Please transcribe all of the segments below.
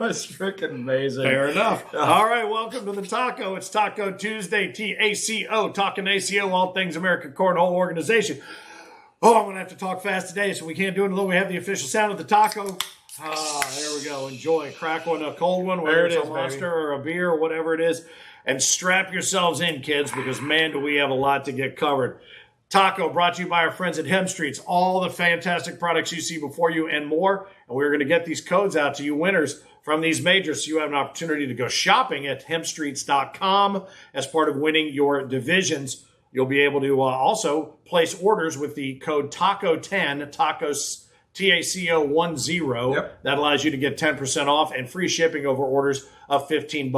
was freaking amazing. Fair enough. All right, welcome to the Taco. It's Taco Tuesday, TACO, talking ACO, all things American Cornhole Organization. Oh, I'm going to have to talk fast today, so we can't do it until we have the official sound of the taco. There we go. Enjoy. Crack one, a cold one, whether it's a Monster or a beer or whatever it is. And strap yourselves in, kids, because, man, do we have a lot to get covered. Taco brought to you by our friends at Hem Streets. All the fantastic products you see before you and more. And we're going to get these codes out to you winners from these majors so you have an opportunity to go shopping at hemstreets.com as part of winning your divisions. You'll be able to also place orders with the code TACO10, TACOS, TACO10. Yep. That allows you to get 10% off and free shipping over orders of $15.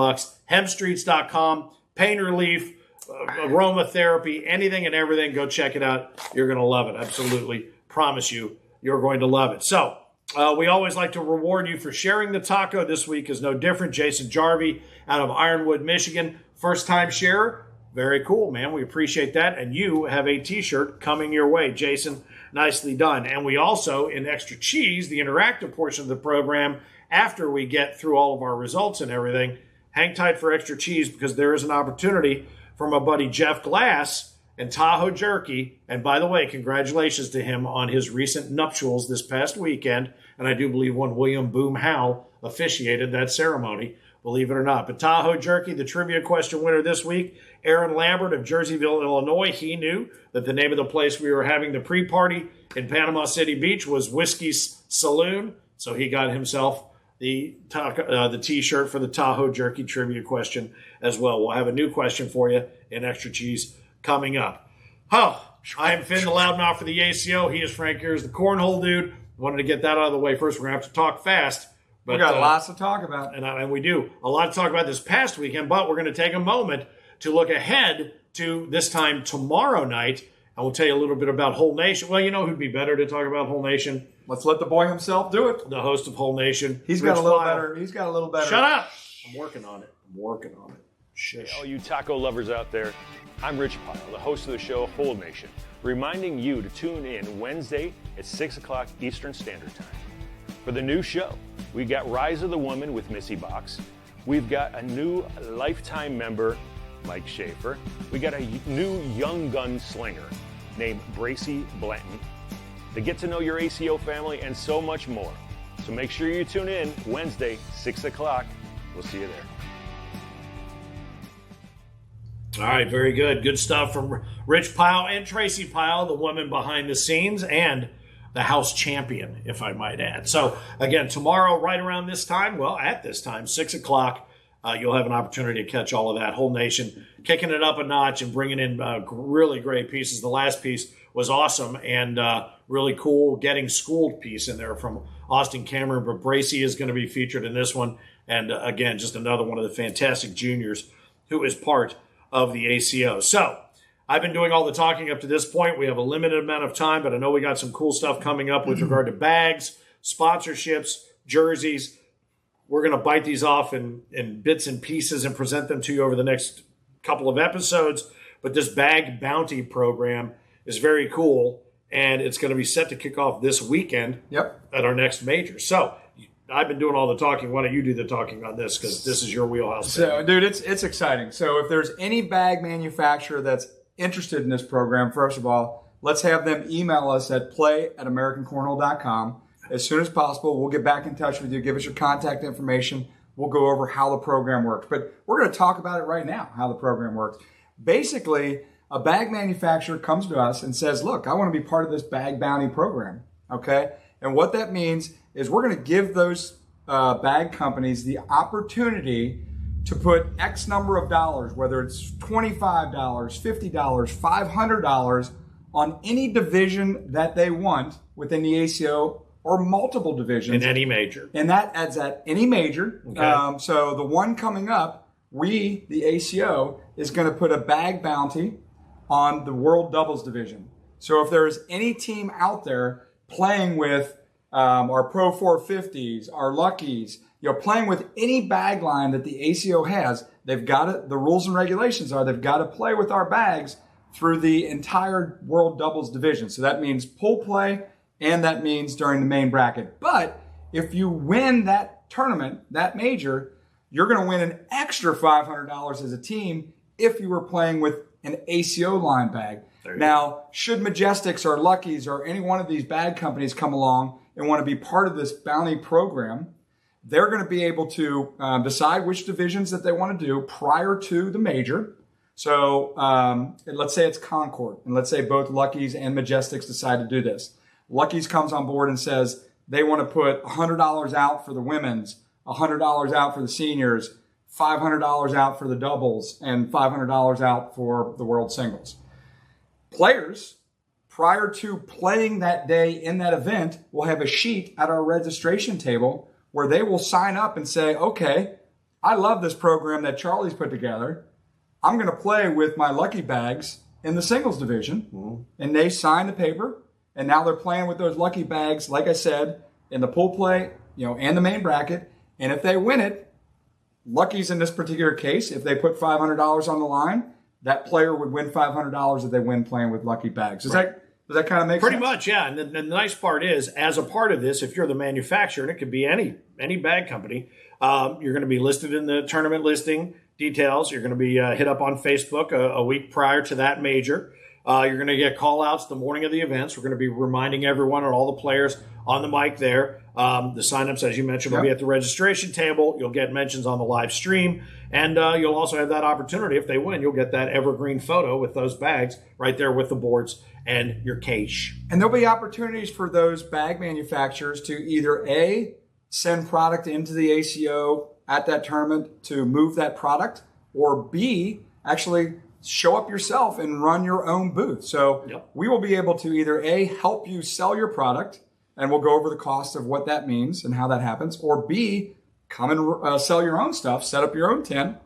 Hemstreets.com, pain relief, aromatherapy, anything and everything. Go check it out. You're going to love it. Absolutely. Promise you, you're going to love it. So we always like to reward you for sharing the taco. This week is no different. Jason Jarvie out of Ironwood, Michigan. First-time sharer. Very cool, man. We appreciate that. And you have a T-shirt coming your way, Jason. Nicely done. And we also, in Extra Cheez, the interactive portion of the program, after we get through all of our results and everything, hang tight for Extra Cheez because there is an opportunity for my buddy Jeff Glass and Tahoe Jerky. And by the way, congratulations to him on his recent nuptials this past weekend. And I do believe one William Boom Howe officiated that ceremony, believe it or not. But Tahoe Jerky, the trivia question winner this week, Aaron Lambert of Jerseyville, Illinois. He knew that the name of the place we were having the pre-party in Panama City Beach was Whiskey's Saloon. So he got himself the T-shirt for the Tahoe Jerky trivia question as well. We'll have a new question for you in Extra Cheez coming up. Oh, I am Finn, the loudmouth for the ACO. He is Frank Geers, the Cornhole Dude. Wanted to get that out of the way first. We're going to have to talk fast. But, we got lots to talk about. And we do. A lot to talk about this past weekend, but we're going to take a moment to look ahead to this time tomorrow night. And we'll tell you a little bit about Whole Nation. Well, you know who'd be better to talk about Whole Nation? Let's let the boy himself do it. The host of Whole Nation. He's got a little better. Shut up. I'm working on it. Shush. Hey, all you taco lovers out there, I'm Rich Pyle, the host of the show Whole Nation, reminding you to tune in Wednesday at 6 o'clock Eastern Standard Time. For the new show, we got Rise of the Woman with Missy Box. We've got a new lifetime member, Mike Schaefer. We got a new young gun slinger named Bracy Blanton. To get to know your ACO family and so much more. So make sure you tune in Wednesday, 6 o'clock. We'll see you there. All right, very good. Good stuff from Rich Pyle and Tracy Pyle, the woman behind the scenes, and the house champion, if I might add. So, again, tomorrow, right around this time, well, at this time, 6 o'clock, you'll have an opportunity to catch all of that. Whole Nation kicking it up a notch and bringing in really great pieces. The last piece was awesome and really cool, getting schooled piece in there from Austin Cameron. But Bracy is going to be featured in this one. And, again, just another one of the fantastic juniors who is part of the ACO. So, I've been doing all the talking up to this point. We have a limited amount of time, but I know we got some cool stuff coming up with regard to bags, sponsorships, jerseys. We're going to bite these off in bits and pieces and present them to you over the next couple of episodes. But this bag bounty program is very cool, and it's going to be set to kick off this weekend at our next major. So I've been doing all the talking. Why don't you do the talking on this, because this is your wheelhouse. So, dude, it's exciting. So if there's any bag manufacturer that's interested in this program, first of all, let's have them email us at play@americancornhole.com as soon as possible. We'll get back in touch with you. Give us your contact information. We'll go over how the program works. But we're going to talk about it right now, how the program works. Basically, a bag manufacturer comes to us and says, look, I want to be part of this bag bounty program, okay? And what that means is we're going to give those bag companies the opportunity to put X number of dollars, whether it's $25, $50, $500, on any division that they want within the ACO or multiple divisions. In any major. And that adds at any major. Okay. So the one coming up, the ACO, is going to put a bag bounty on the World Doubles division. So if there is any team out there playing with our Pro 450s, our Luckies, playing with any bag line that the ACO has, they've got to, the rules and regulations are they've got to play with our bags through the entire World Doubles division. So that means pool play, and that means during the main bracket. But if you win that tournament, that major, you're going to win an extra $500 as a team if you were playing with an ACO line bag. Now, should Majestics or Lucky's or any one of these bag companies come along and want to be part of this bounty program, they're going to be able to decide which divisions that they want to do prior to the major. So let's say it's Concord, and let's say both Lucky's and Majestics decide to do this. Lucky's comes on board and says they want to put $100 out for the women's, $100 out for the seniors, $500 out for the doubles, and $500 out for the world singles. Players, prior to playing that day in that event, will have a sheet at our registration table where they will sign up and say, okay, I love this program that Charlie's put together. I'm going to play with my lucky bags in the singles division. Mm-hmm. And they sign the paper, and now they're playing with those lucky bags, like I said, in the pool play, and the main bracket. And if they win it, Lucky's in this particular case, if they put $500 on the line, that player would win $500 if they win playing with lucky bags. Does that kind of make sense? Pretty much, yeah. And the nice part is, as a part of this, if you're the manufacturer, and it could be any bag company, you're going to be listed in the tournament listing details. You're going to be hit up on Facebook a week prior to that major. You're going to get call-outs the morning of the events. We're going to be reminding everyone and all the players on the mic there. The sign-ups, as you mentioned, will be at the registration table. You'll get mentions on the live stream. And you'll also have that opportunity. If they win, you'll get that evergreen photo with those bags right there with the boards and your cache. And there'll be opportunities for those bag manufacturers to either A, send product into the ACO at that tournament to move that product, or B, actually show up yourself and run your own booth. So we will be able to either A, help you sell your product, and we'll go over the cost of what that means and how that happens, or B, come and sell your own stuff, set up your own tent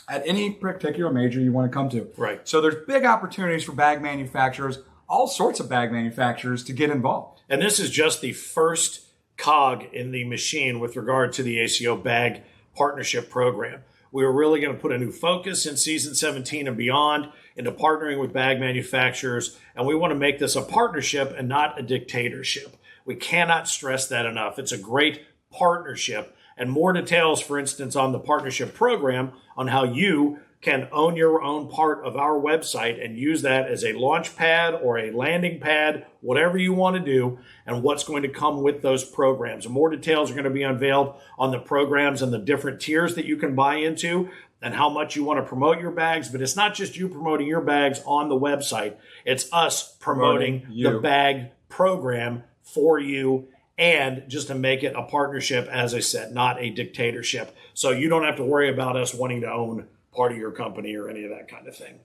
at any particular major you want to come to. Right. So there's big opportunities for bag manufacturers, all sorts of bag manufacturers, to get involved. And this is just the first cog in the machine with regard to the ACO Bag Partnership Program. We're really going to put a new focus in season 17 and beyond into partnering with bag manufacturers, and we want to make this a partnership and not a dictatorship. We cannot stress that enough. It's a great partnership. And more details, for instance, on the partnership program, on how you can own your own part of our website and use that as a launch pad or a landing pad, whatever you want to do, and what's going to come with those programs. And more details are going to be unveiled on the programs and the different tiers that you can buy into and how much you want to promote your bags. But it's not just you promoting your bags on the website. It's us promoting the bag program for you, and just to make it a partnership, as I said, not a dictatorship. So you don't have to worry about us wanting to own part of your company or any of that kind of thing,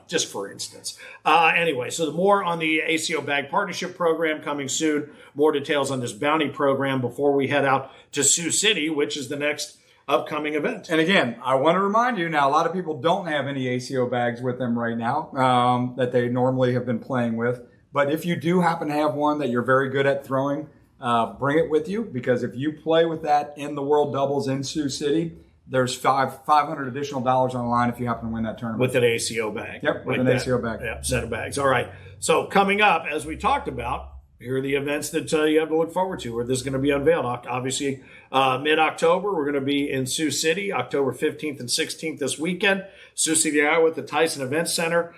just for instance. Anyway, so the more on the ACO Bag Partnership Program coming soon, more details on this bounty program before we head out to Sioux City, which is the next upcoming event. And again, I want to remind you now, a lot of people don't have any ACO bags with them right now that they normally have been playing with. But if you do happen to have one that you're very good at throwing, bring it with you, because if you play with that in the World Doubles in Sioux City, there's $500 additional dollars on the line if you happen to win that tournament. With an ACO bag. Yep, with an ACO bag. Yep, set of bags. All right. So coming up, as we talked about, here are the events that you have to look forward to, where this is going to be unveiled. Obviously, mid-October, we're going to be in Sioux City, October 15th and 16th this weekend. Sioux City, Iowa, at the Tyson Event Center.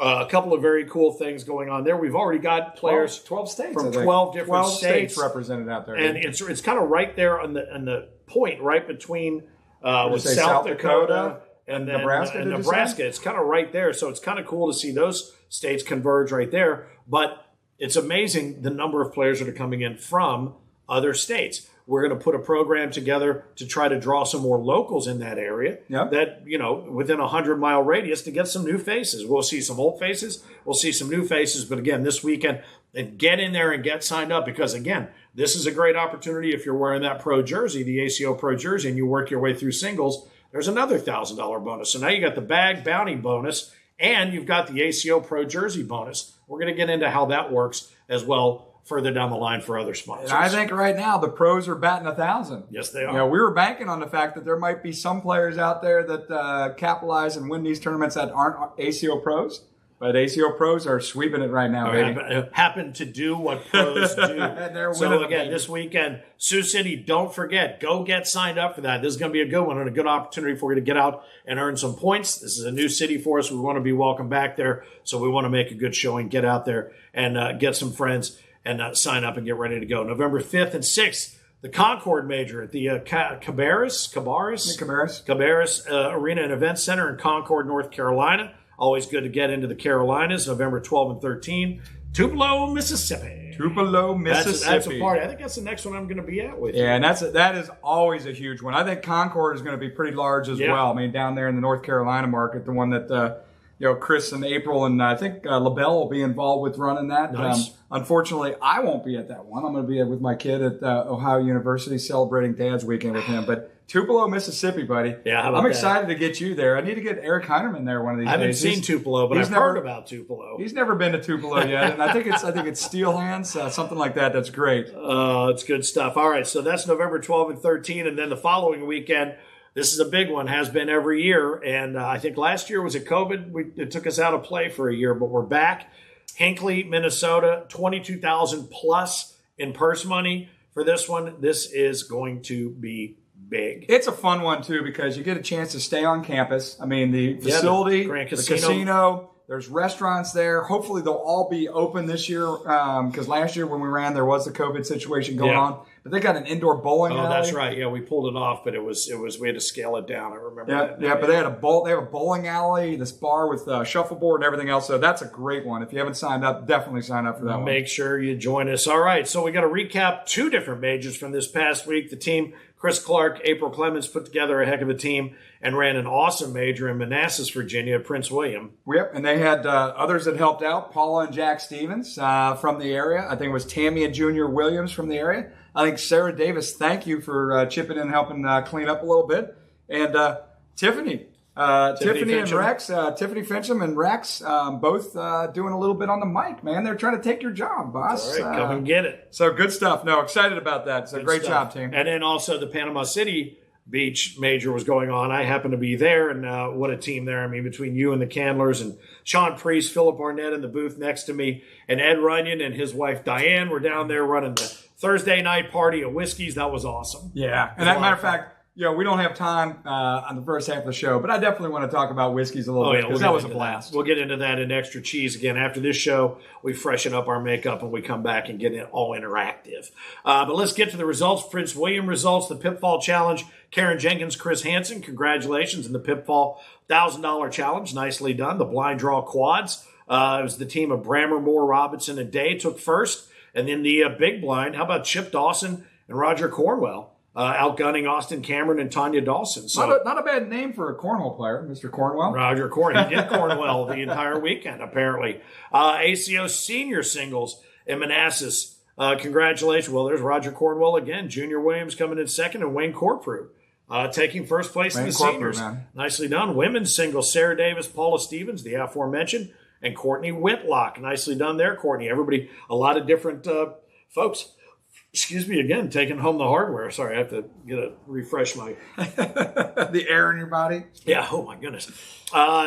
A couple of very cool things going on there. We've already got players 12 states, from 12 different states represented out there. And it's kind of right there on the point, right between with South Dakota and Nebraska. Nebraska. It's kind of right there. So it's kind of cool to see those states converge right there. But it's amazing the number of players that are coming in from other states. We're going to put a program together to try to draw some more locals in that area that, within a 100-mile radius, to get some new faces. We'll see some old faces. We'll see some new faces. But again, this weekend, and get in there and get signed up, because, again, this is a great opportunity. If you're wearing that pro jersey, the ACO pro jersey, and you work your way through singles, there's another $1,000 bonus. So now you got the bag bounty bonus, and you've got the ACO pro jersey bonus. We're going to get into how that works as well further down the line for other sponsors. And I think right now the pros are batting 1,000. Yes, they are. We were banking on the fact that there might be some players out there that capitalize and win these tournaments that aren't ACO pros. But ACO pros are sweeping it right now, baby. Happen to do what pros do. They're So winning again, this weekend, Sioux City, don't forget, go get signed up for that. This is going to be a good one and a good opportunity for you to get out and earn some points. This is a new city for us. We want to be welcome back there. So we want to make a good showing, get out there and get some friends and sign up and get ready to go. November 5th and 6th, the Concord Major at the Cabarrus Arena and Event Center in Concord, North Carolina. Always good to get into the Carolinas, November 12 and 13. Tupelo, Mississippi. Tupelo, Mississippi. That's a party. I think that's the next one I'm going to be at with you. Yeah, and that is always a huge one. I think Concord is going to be pretty large as well. I mean, down there in the North Carolina market, the one that Chris and April and I think LaBelle will be involved with running that. Nice. Unfortunately, I won't be at that one. I'm going to be with my kid at Ohio University celebrating Dad's weekend with him. But Tupelo, Mississippi, buddy. Yeah, how about I'm that? excited to get you there. I need to get Eric Heinerman there one of these days. I haven't seen Tupelo, but I've heard about Tupelo. He's never been to Tupelo yet, and I think it's Steel Hands, something like that. That's great. It's good stuff. All right, so that's November 12 and 13, and then the following weekend, this is a big one, has been every year, and I think last year was it COVID? It took us out of play for a year, but we're back. Hinckley, Minnesota, 22,000 plus in purse money for this one. This is going to be big. It's a fun one, too, because you get a chance to stay on campus. I mean, the facility, the Grand the casino, there's restaurants there. Hopefully, they'll all be open this year because last year when we ran, there was the COVID situation going on. But they got an indoor bowling alley. Oh, that's right. Yeah, we pulled it off, but it was we had to scale it down. I remember that. Yeah, but they have a bowling alley, this bar with shuffleboard and everything else. So that's a great one. If you haven't signed up, definitely sign up for that one. Make sure you join us. All right, so we got to recap 2 different majors from this past week. The team, Chris Clark, April Clemens, put together a heck of a team and ran an awesome major in Manassas, Virginia, at Prince William. Yep, and they had others that helped out. Paula and Jack Stevens from the area. I think it was Tammy and Junior Williams from the area. I think Sarah Davis, thank you for chipping in and helping clean up a little bit. And Tiffany and Rex, Tiffany Fincham and Rex, both doing a little bit on the mic, man. They're trying to take your job, boss. All right, come and get it. So good stuff. No, excited about that. So great job, team. And then also the Panama City Beach Major was going on. I happened to be there, and what a team there. I mean, between you and the Candlers and Sean Priest, Philip Arnett in the booth next to me, and Ed Runyon and his wife Diane were down there running the Thursday night party of whiskeys. That was awesome. Yeah. And as a matter of fact, we don't have time on the first half of the show, but I definitely want to talk about whiskeys a little bit because that was a blast. We'll get into that in Extra Cheez again. After this show, we freshen up our makeup and we come back and get it all interactive. But let's get to the results. Prince William results, the Pitfall Challenge. Karen Jenkins, Chris Hansen, congratulations in the Pitfall $1,000 Challenge. Nicely done. The blind draw quads. It was the team of Brammer, Moore, Robinson, and Day took first. And then the big blind, how about Chip Dawson and Roger Cornwell? Outgunning Austin Cameron and Tanya Dawson. So not a bad name for a cornhole player, Mr. Cornwell. Roger Cornwell. He did Cornwell the entire weekend, apparently. ACO senior singles in Manassas. Congratulations. Well, there's Roger Cornwell again. Junior Williams coming in second, and Wayne Corprew taking first place in the seniors. Man. Nicely done. Women's singles, Sarah Davis, Paula Stevens, the aforementioned, and Courtney Whitlock. Nicely done there, Courtney. Everybody, a lot of different folks. Excuse me again, taking home the hardware. Sorry, I have to refresh my... the air in your body? Yeah, oh my goodness.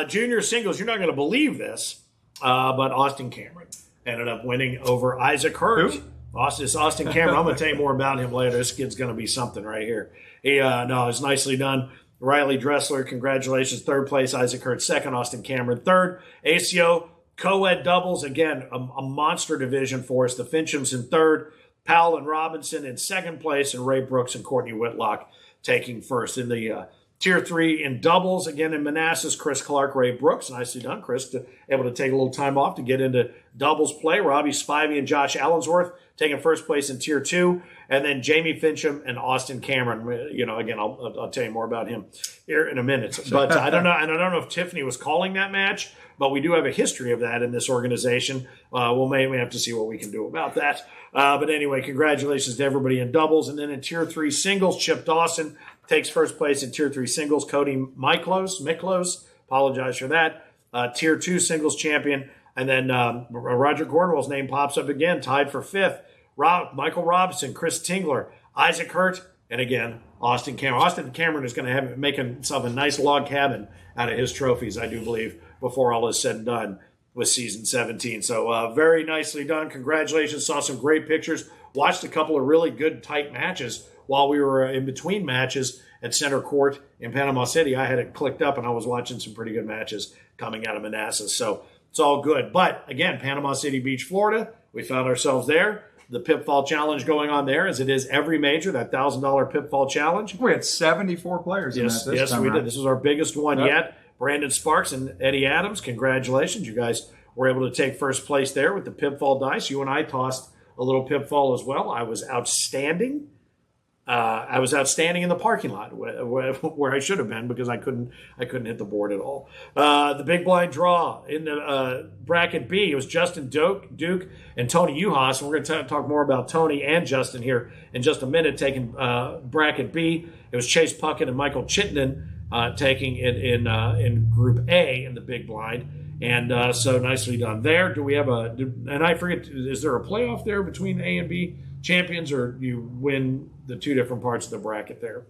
Junior singles, you're not going to believe this, but Austin Cameron ended up winning over Isaac Hurt. Who? Austin Cameron. I'm going to tell you more about him later. This kid's going to be something right here. It's nicely done. Riley Dressler, congratulations. Third place, Isaac Hurt. Second, Austin Cameron. Third, ACO co-ed doubles. Again, a monster division for us. The Finchams in third. Powell and Robinson in second place, and Ray Brooks and Courtney Whitlock taking first. In the Tier 3 in doubles, again in Manassas, Chris Clark, Ray Brooks. Nicely done, Chris, able to take a little time off to get into doubles play. Robbie Spivey and Josh Allensworth taking first place in Tier 2. And then Jamie Fincham and Austin Cameron. Again, I'll tell you more about him here in a minute. But I don't know. And I don't know if Tiffany was calling that match, but we do have a history of that in this organization. We'll maybe have to see what we can do about that. But anyway, congratulations to everybody in doubles. And then in Tier 3 singles, Chip Dawson takes first place in Tier 3 singles. Cody Miklos, apologize for that. Tier 2 singles champion. And then Roger Cornwell's name pops up again, tied for fifth. Michael Robinson, Chris Tingler, Isaac Hurt, and again, Austin Cameron. Austin Cameron is going to make himself a nice log cabin out of his trophies, I do believe, before all is said and done with season 17. So very nicely done. Congratulations. Saw some great pictures. Watched a couple of really good tight matches while we were in between matches at Center Court in Panama City. I had it clicked up and I was watching some pretty good matches coming out of Manassas. So it's all good. But again, Panama City Beach, Florida, we found ourselves there. The Pitfall Challenge going on there, as it is every major, that $1,000 Pitfall Challenge. We had 74 players in that this time we around. did. This was our biggest one yet. Brandon Sparks and Eddie Adams, congratulations. You guys were able to take first place there with the Pitfall dice. You and I tossed a little Pitfall as well. I was outstanding. I was outstanding in the parking lot where I should have been because I couldn't hit the board at all. The big blind draw in the bracket B, it was Justin Duke and Tony Uhas. And we're going to talk more about Tony and Justin here in just a minute, taking bracket B. It was Chase Puckett and Michael Chittenden taking it in Group A in the big blind. And so nicely done there. Do we have and I forget, is there a playoff there between A and B champions, or you win the two different parts of the bracket there?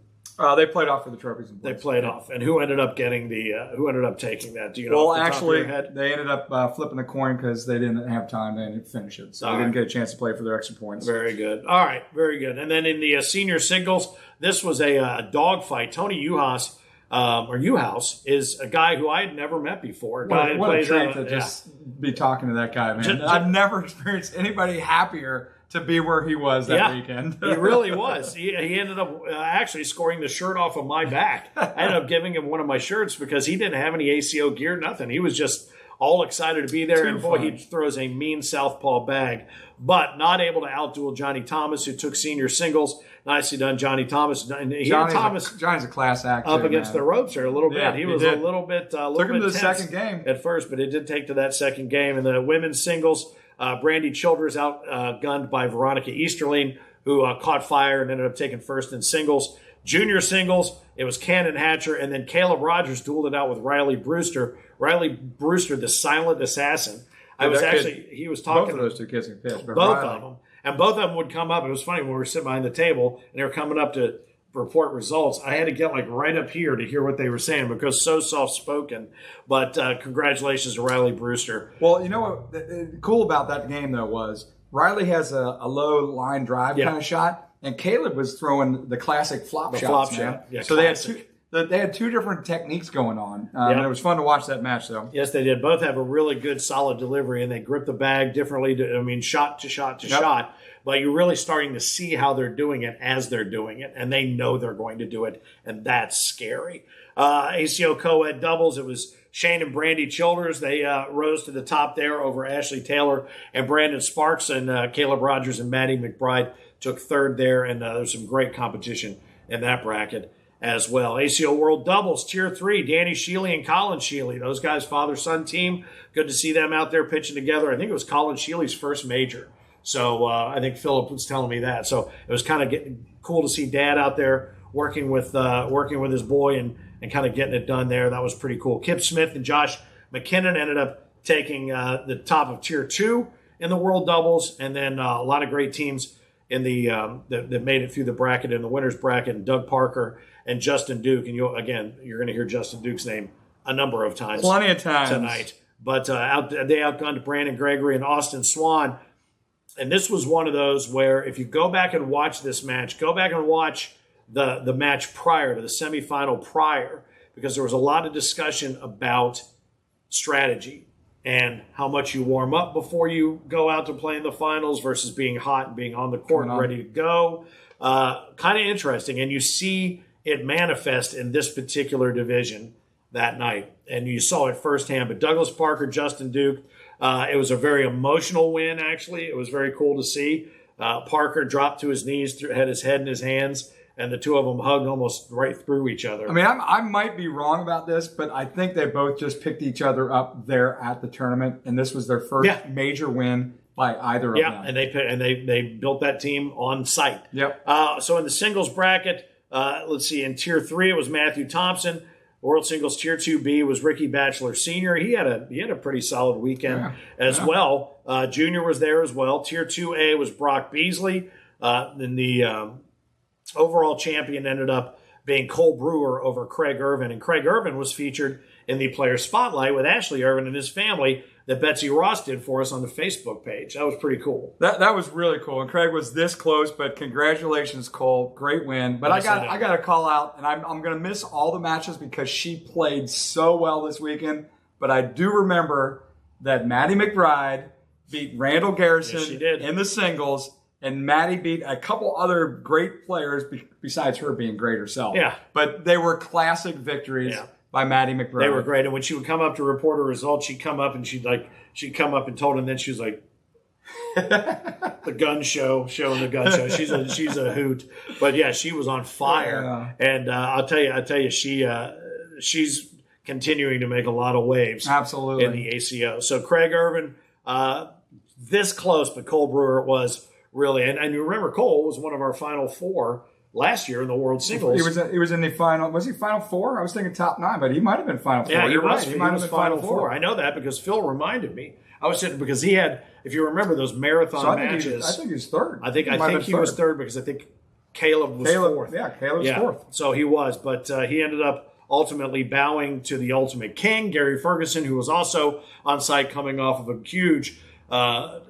They played off for the trophies. They played off. And who ended up getting who ended up taking that? Do you know? Well, actually, they ended up flipping the coin because they didn't have time. They didn't finish it. So they didn't get a chance to play for their extra points. Very good. All right. Very good. And then in the senior singles, this was a dogfight. Tony Uhas, or Uhouse, is a guy who I had never met before. What a treat to just be talking to that guy, man. I've never experienced anybody happier to be where he was that weekend. He really was. He ended up actually scoring the shirt off of my back. I ended up giving him one of my shirts because he didn't have any ACO gear, nothing. He was just all excited to be there. And boy, he throws a mean southpaw bag, but not able to outduel Johnny Thomas, who took senior singles. Nicely done, Johnny Thomas. Johnny's a class act. Up against the ropes there a little bit. Yeah, he was a little bit took him to the tense second game at first, but it did take to that second game. And the women's singles, Brandy Childers outgunned by Veronica Easterling, who caught fire and ended up taking first in singles. Junior singles, it was Cannon Hatcher, and then Caleb Rogers dueled it out with Riley Brewster. Riley Brewster, the silent assassin. He was talking. Both of those two kids can pitch. Both of them. And both of them would come up. It was funny when we were sitting behind the table and they were coming up to report results. I had to get right up here to hear what they were saying because so soft spoken. But congratulations to Riley Brewster. Well, you know what cool about that game though was Riley has a low line drive kind of shot, and Caleb was throwing the classic flop shots. Yeah, so they had two different techniques going on. And it was fun to watch that match, though. Yes, they did. Both have a really good, solid delivery, and they grip the bag differently. Shot to shot to shot. But you're really starting to see how they're doing it as they're doing it, and they know they're going to do it, and that's scary. ACO co-ed doubles, it was Shane and Brandy Childers. They rose to the top there over Ashley Taylor and Brandon Sparks, and Caleb Rogers and Maddie McBride took third there, and there's some great competition in that bracket as well. ACO World Doubles, Tier 3, Danny Shealy and Colin Shealy. Those guys, father-son team. Good to see them out there pitching together. I think it was Colin Shealy's first major. So I think Philip was telling me that. So it was kind of cool to see Dad out there working with his boy and kind of getting it done there. That was pretty cool. Kip Smith and Josh McKinnon ended up taking the top of Tier 2 in the World Doubles. And then a lot of great teams in the that made it through the bracket, in the winner's bracket, Doug Parker and Justin Duke. And you're going to hear Justin Duke's name a number of times. Plenty of times. Tonight. But they outgunned Brandon Gregory and Austin Swan. And this was one of those where if you go back and watch this match, go back and watch the match prior to the semifinal prior, because there was a lot of discussion about strategy and how much you warm up before you go out to play in the finals versus being hot and being on the court and ready to go. Kind of interesting. And you see it manifest in this particular division that night. And you saw it firsthand. But Douglas Parker, Justin Duke, it was a very emotional win, actually. It was very cool to see. Parker dropped to his knees, had his head in his hands, and the two of them hugged almost right through each other. I mean, I might be wrong about this, but I think they both just picked each other up there at the tournament, and this was their first major win by either of them. Yeah, and they built that team on site. Yep. So in the singles bracket, let's see, in Tier 3 it was Matthew Thompson. World Singles Tier 2B was Ricky Batchelor Sr. He had a pretty solid weekend as well. Junior was there as well. Tier 2A was Brock Beasley. Then the overall champion ended up being Cole Brewer over Craig Irvin. And Craig Irvin was featured in the Player Spotlight with Ashley Irvin and his family that Betsy Ross did for us on the Facebook page. That was pretty cool. That was really cool. And Craig was this close, but congratulations, Cole. Great win. But I got to call out, and I'm going to miss all the matches because she played so well this weekend. But I do remember that Maddie McBride beat Randall Garrison in the singles, and Maddie beat a couple other great players besides her being great herself. Yeah. But they were classic victories. Yeah. By Maddie McBride. They were great. And when she would come up to report her results, she'd come up and she'd come up and told him, then she was like, the gun show, showing the gun show. She's a hoot. But yeah, she was on fire. Yeah. And I'll tell you, she's continuing to make a lot of waves. Absolutely. In the ACO. So Craig Irvin, this close, but Cole Brewer was really, and you remember Cole was one of our final four last year in the World Singles. He was in the final. Was he Final Four? I was thinking top 9, but he might have been Final Four. Yeah, he was. Right. He might have been Final Four. I know that because Phil reminded me. I was sitting because he had, if you remember those marathon matches. I think he was third. I think he was third because I think Caleb was fourth. Yeah, Caleb was fourth. So he was, but he ended up ultimately bowing to the Ultimate King, Gary Ferguson, who was also on site coming off of a huge a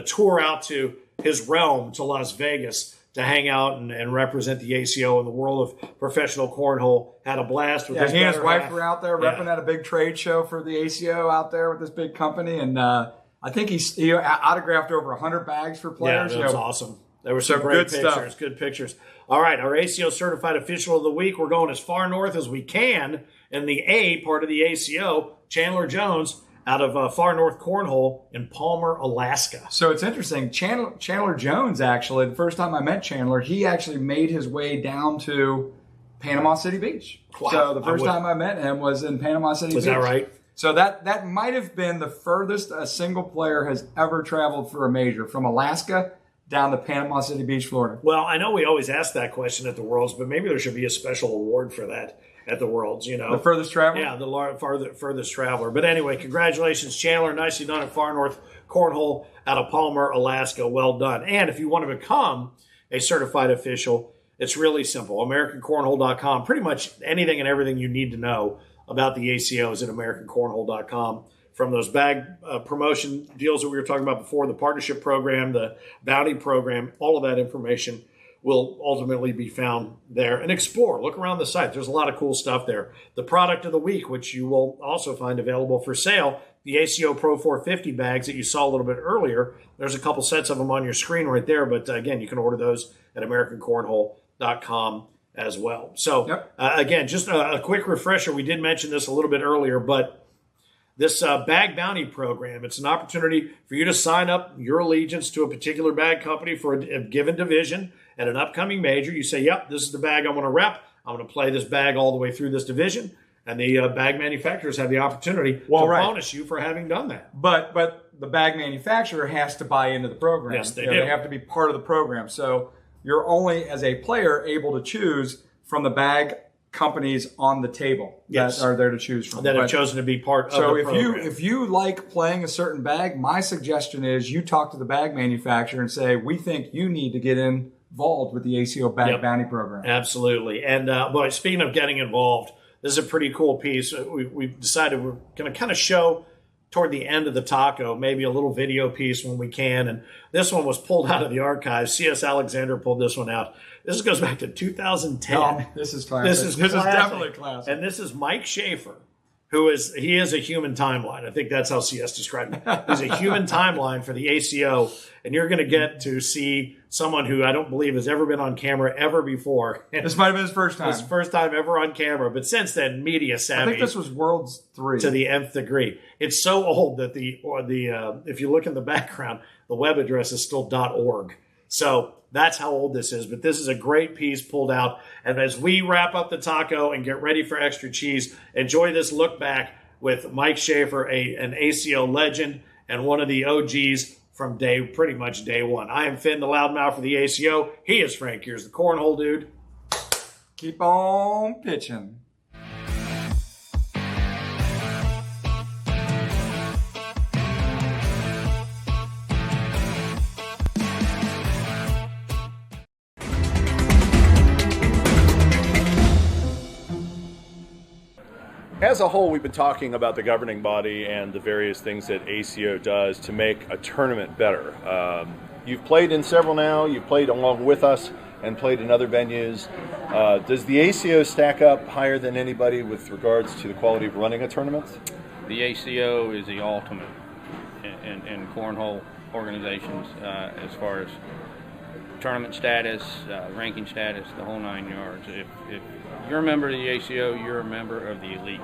tour out to his realm to Las Vegas to hang out and represent the ACO in the world of professional cornhole. Had a blast with he and his wife were out there repping at a big trade show for the ACO out there with this big company. And I think he autographed over 100 bags for players. Yeah, that was awesome. There were some great pictures, good pictures. All right, our ACO Certified Official of the Week. We're going as far north as we can in the A part of the ACO. Chandler Jones out of Far North Cornhole in Palmer, Alaska. So it's interesting. Chandler Jones, actually, the first time I met Chandler, he actually made his way down to Panama City Beach. Wow. So the first time I met him was in Panama City Beach. Was that right? So that might have been the furthest a single player has ever traveled for a major, from Alaska down to Panama City Beach, Florida. Well, I know we always ask that question at the Worlds, but maybe there should be a special award for that at the Worlds, you know. The furthest traveler? Yeah, the furthest traveler. But anyway, congratulations, Chandler. Nicely done at Far North Cornhole out of Palmer, Alaska. Well done. And if you want to become a certified official, it's really simple. AmericanCornhole.com. Pretty much anything and everything you need to know about the ACO is at AmericanCornhole.com. From those bag promotion deals that we were talking about before, the partnership program, the bounty program, all of that information will ultimately be found there. And explore, look around the site. There's a lot of cool stuff there. The product of the week, which you will also find available for sale, the ACO Pro 450 bags that you saw a little bit earlier. There's a couple sets of them on your screen right there, but again, you can order those at AmericanCornhole.com as well. So again, just a quick refresher. We did mention this a little bit earlier, but this bag bounty program, it's an opportunity for you to sign up your allegiance to a particular bag company for a given division at an upcoming major. You say, yep, this is the bag I'm going to rep. I'm going to play this bag all the way through this division. And the bag manufacturers have the opportunity to bonus you for having done that. But the bag manufacturer has to buy into the program. Yes, they do. They have to be part of the program. So you're only, as a player, able to choose from the bag companies on the table that are there to choose from. That have chosen to be part of the program. So if you like playing a certain bag, my suggestion is you talk to the bag manufacturer and say, we think you need to get involved with the ACO bag bounty program. Absolutely. And boy, speaking of getting involved, this is a pretty cool piece. We've decided we're going to kind of show toward the end of the taco, maybe a little video piece when we can. And this one was pulled out of the archives. C.S. Alexander pulled this one out. This goes back to 2010. Oh, this is classic. This is definitely classic. And this is Mike Schaefer, he is a human timeline. I think that's how CS described him. He's a human timeline for the ACO. And you're going to get to see someone who I don't believe has ever been on camera ever before. This might have been his first time. His first time ever on camera. But since then, media savvy. I think this was Worlds 3. To the nth degree. It's so old that if you look in the background, the web address is still .org. So that's how old this is. But this is a great piece pulled out. And as we wrap up the taco and get ready for Extra Cheez, enjoy this look back with Mike Schaefer, an ACO legend and one of the OGs from pretty much day one. I am Finn, the loudmouth for the ACO. He is Frank Geers, the Cornhole Dude. Keep on pitching. As a whole, we've been talking about the governing body and the various things that ACO does to make a tournament better. You've played in several now. You've played along with us and played in other venues. Does the ACO stack up higher than anybody with regards to the quality of running a tournament? The ACO is the ultimate in cornhole organizations as far as tournament status, ranking status, the whole 9 yards. If you're a member of the ACO, you're a member of the elite.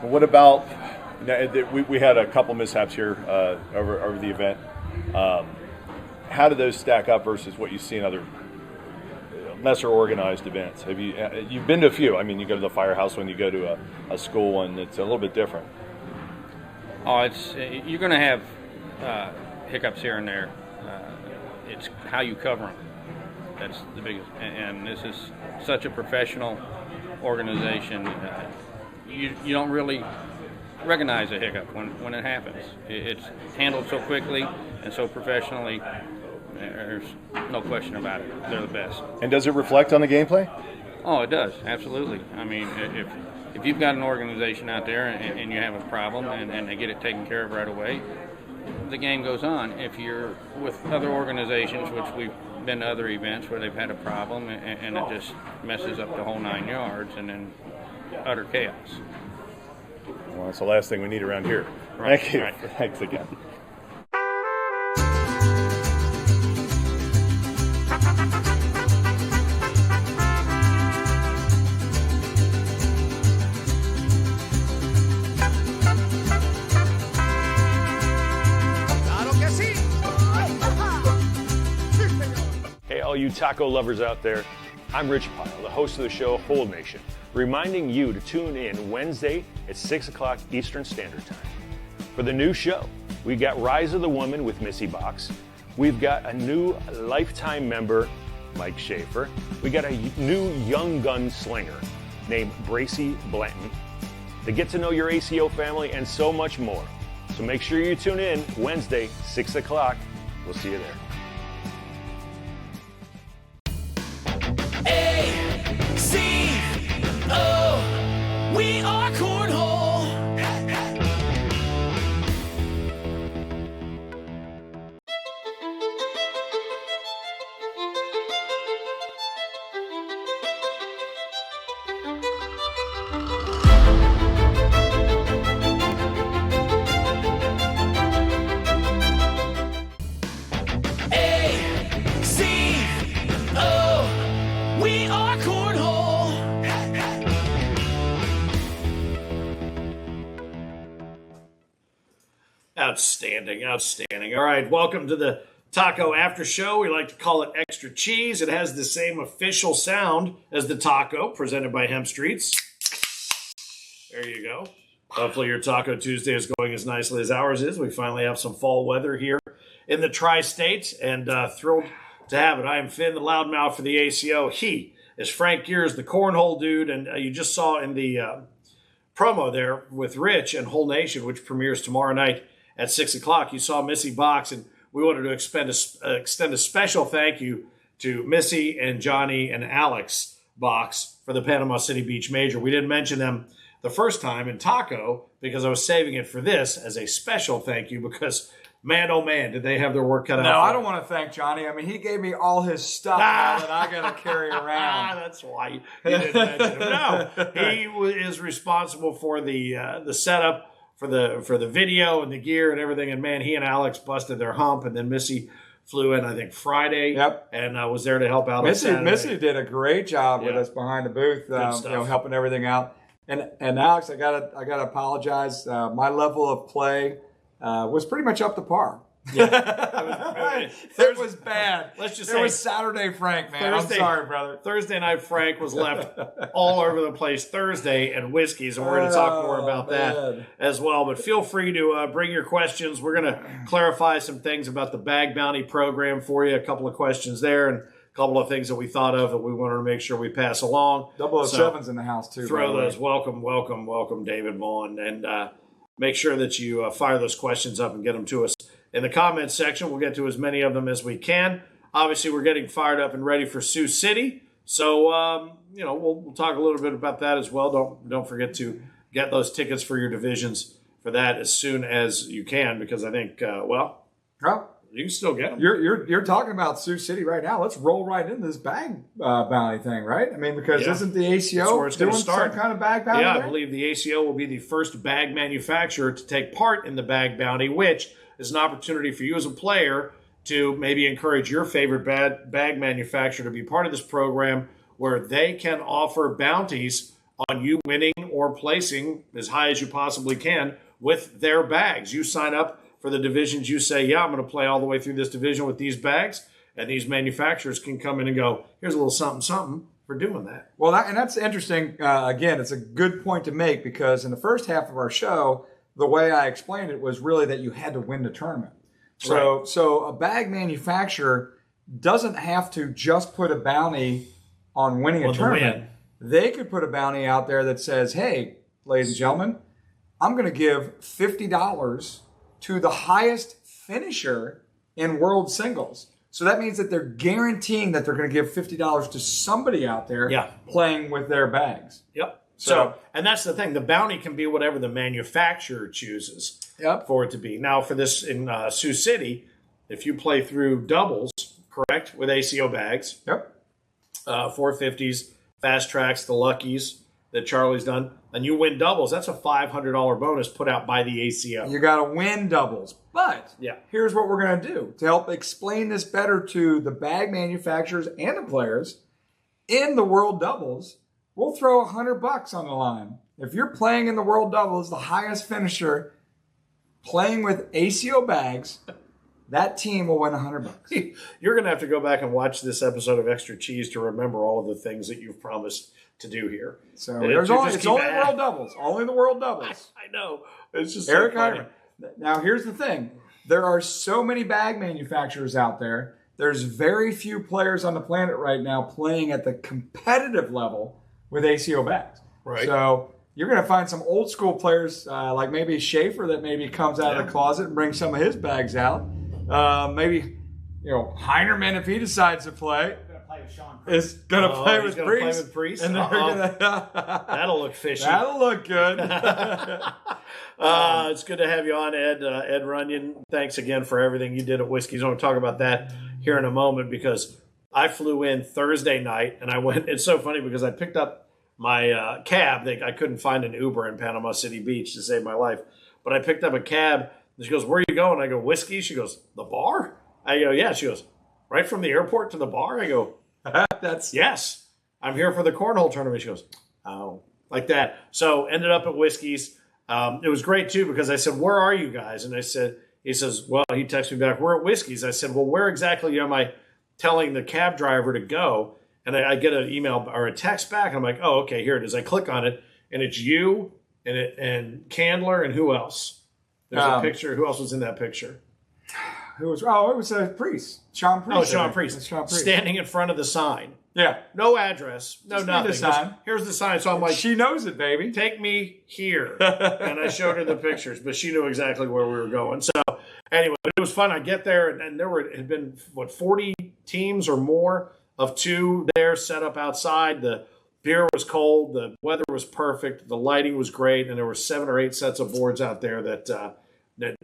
Well, what about, we had a couple mishaps here over the event. How do those stack up versus what you see in other lesser organized events? You've been to a few? I mean, you go to the firehouse when you go to a school one. It's a little bit different. Oh, you're going to have hiccups here and there. It's how you cover them. That's the biggest. And this is such a professional organization. You don't really recognize a hiccup when it happens. It's handled so quickly and so professionally. There's no question about it. They're the best. And does it reflect on the gameplay? Oh, it does. Absolutely. I mean, if you've got an organization out there and you have a problem and they get it taken care of right away, the game goes on. If you're with other organizations, which we've been to other events where they've had a problem and it just messes up the whole 9 yards and then utter chaos. Well, that's the last thing we need around here. Right, Thank you. right. Thanks again. Hey, all you taco lovers out there, I'm Rich Pyle, the host of the show Hold Nation, reminding you to tune in Wednesday at 6 o'clock Eastern Standard Time. For the new show, we got Rise of the Woman with Missy Box. We've got a new lifetime member, Mike Schaefer. We got a new young gun slinger named Bracy Blanton. To get to know your ACO family and so much more. So make sure you tune in Wednesday, 6 o'clock. We'll see you there. ACO, we are Cornhole. ACO, we are Cornhole. Outstanding, outstanding. All right, welcome to the Taco After Show. We like to call it Extra Cheez. It has the same official sound as the taco, presented by Hemp Streets. There you go. Hopefully your Taco Tuesday is going as nicely as ours is. We finally have some fall weather here in the Tri-State, and thrilled to have it. I am Finn, the loudmouth for the ACO. He is Frank Geers, the Cornhole Dude, and you just saw in the promo there with Rich and Whole Nation, which premieres tomorrow night at 6 o'clock. You saw Missy Box, and we wanted to extend a special thank you to Missy and Johnny and Alex Box for the Panama City Beach Major. We didn't mention them the first time in Taco because I was saving it for this as a special thank you because, man, oh man, did they have their work cut out. No, I don't want to thank Johnny. I mean, he gave me all his stuff now that I got to carry around. That's why you didn't mention him. No, he is responsible for the setup, for the video and the gear and everything. And man, he and Alex busted their hump. And then Missy flew in, I think, Friday. Yep. And was there to help out on Saturday. Missy did a great job with us behind the booth, helping everything out. And Alex, I gotta apologize. My level of play was pretty much up to par. Yeah, it was bad. Let's just it say was Saturday Frank, man. I'm sorry, brother. Thursday night Frank was left all over the place Thursday and whiskeys, and we're going to talk more about that as well. But feel free to bring your questions. We're going to clarify some things about the Bag Bounty program for you. A couple of questions there, and a couple of things that we thought of that we wanted to make sure we pass along. 007's in the house too. Throw those. Welcome, David Vaughn, and make sure that you fire those questions up and get them to us in the comments section. We'll get to as many of them as we can. Obviously, we're getting fired up and ready for Sioux City. So, we'll talk a little bit about that as well. Don't forget to get those tickets for your divisions for that as soon as you can, because I think, Well, you can still get them. you're talking about Sioux City right now. Let's roll right into this bag bounty thing, right? I mean, because isn't the That's ACO where it's gonna doing start. some kind of bag bounty? Yeah, I there? believe the ACO will be the first bag manufacturer to take part in the bag bounty, which is an opportunity for you as a player to maybe encourage your favorite bag manufacturer to be part of this program, where they can offer bounties on you winning or placing as high as you possibly can with their bags. You sign up for the divisions, you say, yeah, I'm going to play all the way through this division with these bags, and these manufacturers can come in and go, here's a little something for doing that. Well, that's interesting. Again, it's a good point to make, because in the first half of our show, the way I explained it was really that you had to win the tournament. So a bag manufacturer doesn't have to just put a bounty on winning a tournament. They could put a bounty out there that says, hey, ladies and gentlemen, I'm going to give $50 to the highest finisher in world singles. So that means that they're guaranteeing that they're going to give $50 to somebody out there playing with their bags. Yep. So, and that's the thing. The bounty can be whatever the manufacturer chooses for it to be. Now, for this in Sioux City, if you play through doubles, correct, with ACO bags, 450s, fast tracks, the luckies that Charlie's done, and you win doubles, that's a $500 bonus put out by the ACO. You got to win doubles. But here's what we're going to do to help explain this better to the bag manufacturers and the players. In the world doubles, we'll throw $100 on the line. If you're playing in the world doubles, the highest finisher playing with ACO bags, that team will win $100. You're going to have to go back and watch this episode of Extra Cheez to remember all of the things that you've promised to do here. So it's only world doubles. Only the world doubles. I know. It's just Eric so funny. Hyman. Now, here's the thing. There are so many bag manufacturers out there. There's very few players on the planet right now playing at the competitive level with ACO bags. Right. So you're going to find some old school players like maybe Schaefer that maybe comes out of the closet and brings some of his bags out. Maybe, Heinerman, if he decides to play, is going to play with Priest. And they're gonna that'll look fishy. That'll look good. It's good to have you on, Ed. Ed Runyon, thanks again for everything you did at Whiskey's. I'm going to talk about that here in a moment, because I flew in Thursday night, and I went. It's so funny because I picked up my cab. I couldn't find an Uber in Panama City Beach to save my life, but I picked up a cab. And she goes, "Where are you going?" I go, "Whiskey." She goes, "The bar?" I go, "Yeah." She goes, "Right from the airport to the bar?" I go, yes. I'm here for the cornhole tournament. She goes, "Oh," like that. So ended up at Whiskey's. It was great too, because I said, "Where are you guys?" And he says, "Well," he texted me back, "We're at Whiskey's." I said, "Well, where exactly am I telling the cab driver to go?" And I get an email or a text back, and I'm like, "Oh, okay, here it is." I click on it, and it's you and Candler, and who else? There's a picture. Who else was in that picture? It was Priest. Sean Priest. Oh, Sean Priest. Standing in front of the sign. Yeah. No address. No nothing. The sign. Here's the sign. So I'm like, she knows it, baby. Take me here. And I showed her the pictures, but she knew exactly where we were going. So anyway, it was fun. I get there, and had been 40 teams or more of two there set up outside. The beer was cold. The weather was perfect. The lighting was great. And there were 7 or 8 sets of boards out there that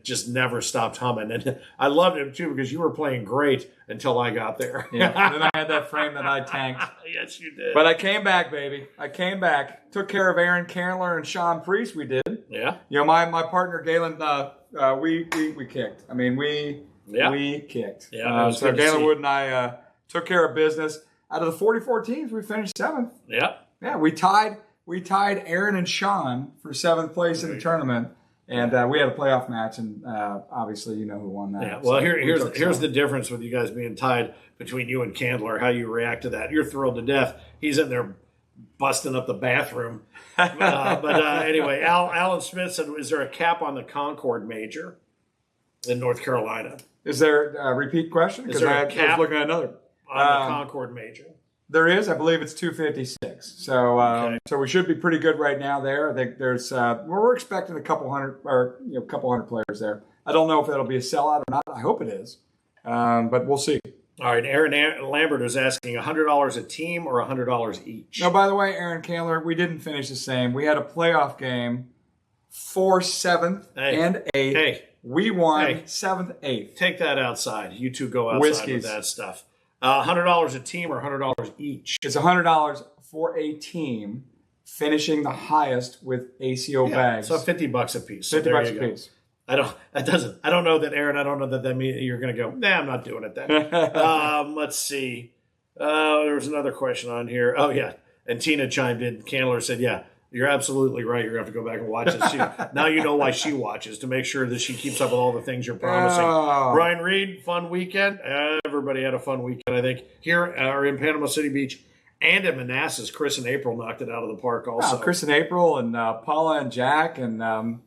just never stopped humming. And I loved it too, because you were playing great until I got there. Yeah. Then I had that frame that I tanked. Yes, you did. But I came back, baby. I came back. Took care of Aaron Candler and Sean Priest. We did. Yeah. My partner Galen, we kicked. I mean, we kicked. Yeah. So Galen Wood and I took care of business. Out of the 44 teams, we finished 7th. Yeah. Yeah. We tied Aaron and Sean for 7th place in the tournament. And we had a playoff match, and obviously you know who won that. Yeah, well, here's the difference with you guys being tied between you and Candler, how you react to that. You're thrilled to death. He's in there busting up the bathroom. Anyway, Alan Smith said, "Is there a cap on the Concord Major in North Carolina?" Is there a repeat question? Is there a cap was looking at another. on the Concord Major? There is. I believe it's 256. So so we should be pretty good right now there. I think there's we're expecting a couple hundred players there. I don't know if that'll be a sellout or not. I hope it is, but we'll see. All right, Aaron Lambert is asking $100 a team or $100 each. No, by the way, Aaron Candler, we didn't finish the same. We had a playoff game for 7th and 8th. Hey. We won 7th, 8th. Take that outside. You two go outside Whiskeys. with that stuff. $100 a team or $100 each? It's $100 for a team finishing the highest with ACO bags. So $50 a piece. So $50 a piece. I don't know that, Aaron, I don't know that means you're going to go, nah, I'm not doing it then. Let's see. There was another question on here. Oh, yeah. And Tina chimed in. Candler said, yeah, you're absolutely right. You're going to have to go back and watch this. Now you know why she watches, to make sure that she keeps up with all the things you're promising. Brian Reed, fun weekend. Everybody had a fun weekend, I think. Here or in Panama City Beach and in Manassas, Chris and April knocked it out of the park also. Chris and April and Paula and Jack and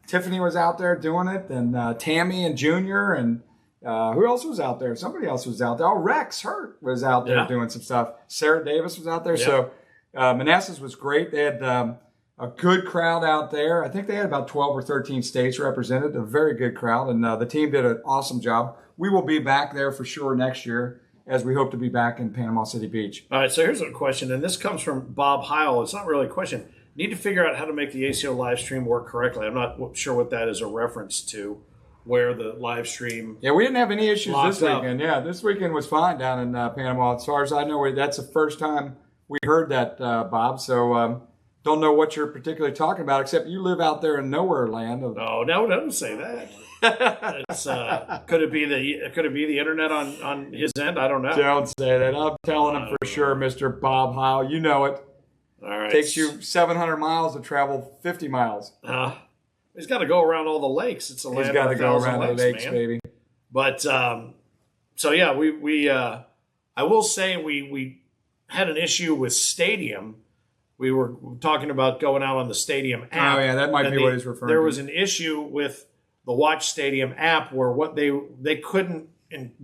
Tiffany was out there doing it, and Tammy and Junior, and who else was out there? Somebody else was out there. Oh, Rex Hurt was out there doing some stuff. Sarah Davis was out there. Yeah. So Manassas was great. They had a good crowd out there. I think they had about 12 or 13 states represented. A very good crowd, and the team did an awesome job. We will be back there for sure next year, as we hope to be back in Panama City Beach. All right, so here's a question, and this comes from Bob Heil. It's not really a question. Need to figure out how to make the ACO live stream work correctly. I'm not sure what that is a reference to, where the live stream. Yeah, we didn't have any issues this weekend. Yeah, this weekend was fine down in Panama. As far as I know, that's the first time we heard that, Bob. So don't know what you're particularly talking about, except you live out there in nowhere land. No, don't say that. It's, could it be the internet on his end? I don't know. Don't say that. I'm telling him for sure, Mr. Bob Heil. You know it. All right. Takes you 700 miles to travel 50 miles. He's got to go around all the lakes. It's a land. He's got to go around lakes, the lakes, man. baby. But so yeah, we I will say we had an issue with Stadium. We were talking about going out on the Stadium app. Oh yeah, that might be what he's referring to. There was an issue with the Watch Stadium app where what they couldn't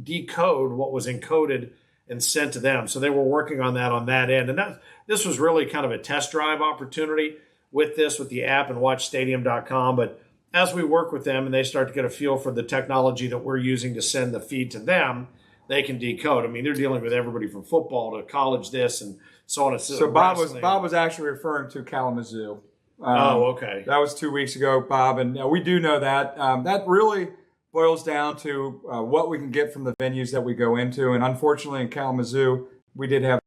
decode what was encoded and sent to them. So they were working on that end. And this was really kind of a test drive opportunity with the app and watchstadium.com. But as we work with them and they start to get a feel for the technology that we're using to send the feed to them, they can decode. I mean, they're dealing with everybody from football to college this and so on and so forth. So Bob was actually referring to Kalamazoo. Okay. That was 2 weeks ago, Bob. And we do know that. That really boils down to what we can get from the venues that we go into. And unfortunately, in Kalamazoo, we did have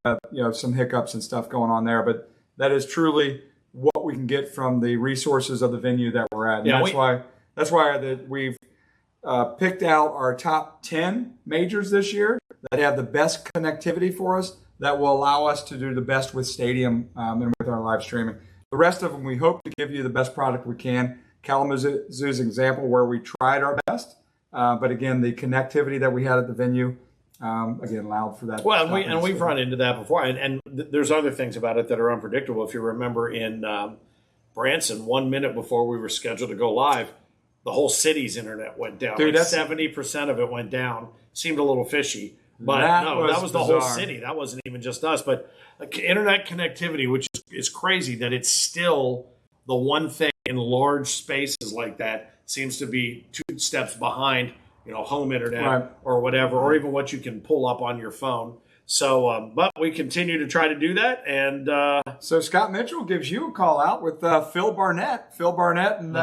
some hiccups and stuff going on there. But that is truly what we can get from the resources of the venue that we're at. And that's why we've picked out our top 10 majors this year that have the best connectivity for us, that will allow us to do the best with Stadium and with our live streaming. The rest of them, we hope to give you the best product we can. Kalamazoo's an example where we tried our best, but again, the connectivity that we had at the venue, again, allowed for that. Well, we've run into that before, and there's other things about it that are unpredictable. If you remember in Branson, 1 minute before we were scheduled to go live, the whole city's internet went down. Dude, 70% of it went down. Seemed a little fishy, but that was the whole city. That wasn't even just us. But internet connectivity, which is crazy that it's still the one thing in large spaces like that, seems to be 2 steps behind, home internet or whatever, or even what you can pull up on your phone. So, but we continue to try to do that. And so Scott Mitchell gives you a call out with Phil Barnett. Phil Barnett and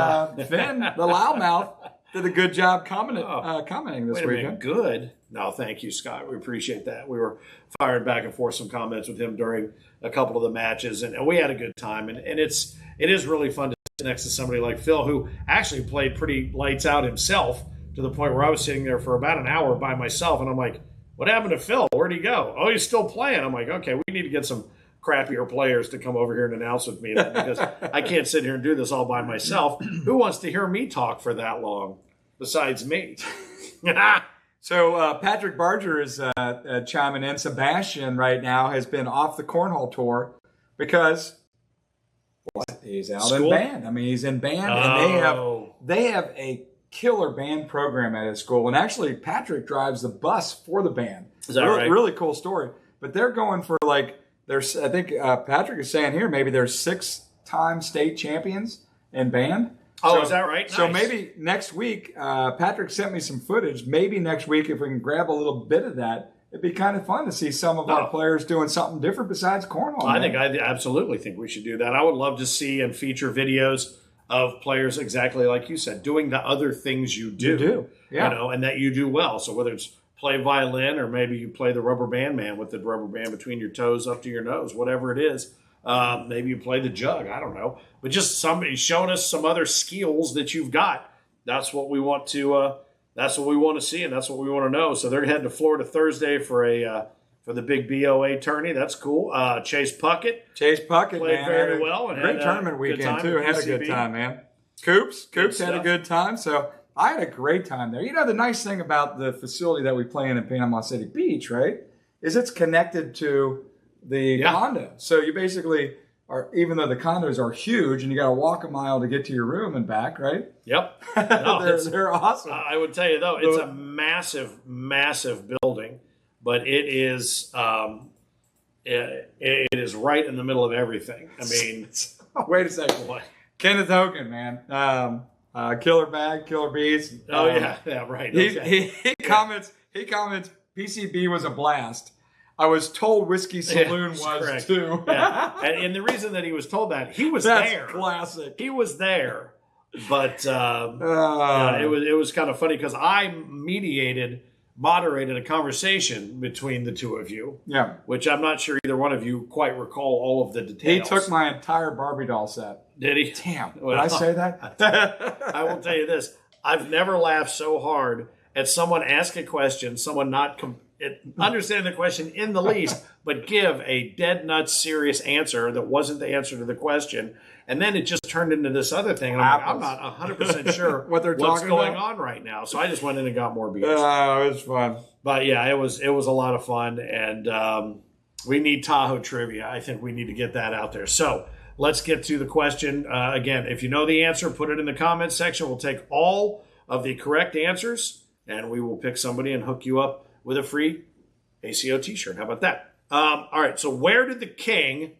Finn, the loudmouth, did a good job commenting this weekend. Good. No, thank you, Scott. We appreciate that. We were firing back and forth some comments with him during a couple of the matches, and we had a good time. And it is really fun to sit next to somebody like Phil, who actually played pretty lights out himself, to the point where I was sitting there for about an hour by myself, and I'm like, what happened to Phil? Where'd he go? Oh, he's still playing. I'm like, okay, we need to get some crappier players to come over here and announce with me, because I can't sit here and do this all by myself. Who wants to hear me talk for that long besides me? So Patrick Barger is chiming in. Sebastian right now has been off the Cornhole tour because he's out in band. I mean, he's in band, and they have a killer band program at his school. And actually, Patrick drives the bus for the band. Is that right? Really cool story. But they're going for I think Patrick is saying here, maybe they're 6-time state champions in band. Oh, So- is that right? So Nice. maybe next week, Patrick sent me some footage. Maybe next week, if we can grab a little bit of that, it'd be kind of fun to see some of our players doing something different besides cornhole. I man. absolutely think we should do that. I would love to see and feature videos of players exactly like you said, doing the other things you do. You do, yeah. You know, and that you do well. So whether it's play violin or maybe you play the rubber band man with the rubber band between your toes up to your nose, whatever it is. Maybe you play the jug. I don't know, but just somebody showing us some other skills that you've got. That's what we want to. That's what we want to see, and that's what we want to know. So they're heading to Florida Thursday for the big BOA tourney. That's cool. Chase Puckett Puckett played man, very had a well and great had a tournament good weekend time too. at Had a good PCB. time, man. Coops had a stuff. good time. So I had a great time there. You know, the nice thing about the facility that we play in Panama City Beach, right, is it's connected to the condo. So you basically are, even though the condos are huge and you got to walk a mile to get to your room and back, right? Yep. No, they're awesome. I would tell you though, it's a massive, massive building, but it is it is right in the middle of everything. I mean, Wait a second. what? Kenneth Hogan, man. Killer Bag, Killer Bees. Oh yeah, right. Okay. He comments, PCB was a blast. I was told Whiskey Saloon that's was correct. too. Yeah. And the reason that he was told that, he was That's there. classic. He was there, but it was kind of funny because I moderated a conversation between the two of you, Yeah. which I'm not sure either one of you quite recall all of the He details. took my entire Barbie doll set. Did he? Damn. Did Well, I say that? I will tell you this: I've never laughed so hard at someone ask a question, someone not understanding the question in the least, but give a dead nuts serious answer that wasn't the answer to the question, and then it just turned into this other thing. And I'm not 100% sure What they're what's talking going about? on right now. So I just went in and got more beers. Oh, it was fun. But yeah, it was a lot of fun, and we need Tahoe trivia. I think we need to get that out there. So let's get to the question. Again, if you know the answer, put it in the comments section. We'll take all of the correct answers, and we will pick somebody and hook you up with a free ACO t-shirt. How about that? All right, so where did the King